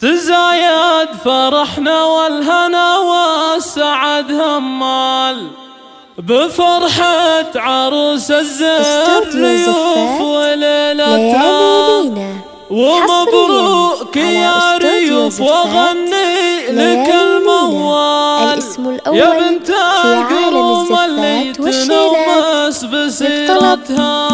تزايد فرحنا والهنا والسعد همال بفرحة عروس الزين ريوف وليلتها. ومبروك يا ريوف وغني لك الموال يا بنت القروم اللي تنومس بسيرتها.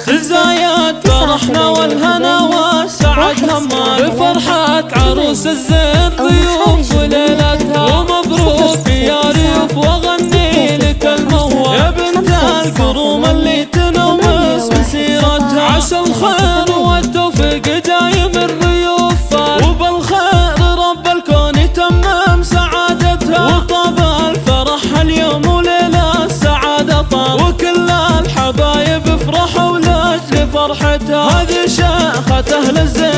تزايد فرحنا والهنا والسعد همال بفرحة عروس الزين ريوف وليلتها. ومبروك يا ريوف وغني لك الموال يا بنت القروم اللي تنومس بسيرتها. عسى الخير والتوفيق دايم الريوف فال وبالخير رب الكون يتمم سعادتها. وطاب الفرح اليوم وليلة السعادة طال وكل الحبايب افرحوا لاجل فرحتها. هذه شيخة أهل الزين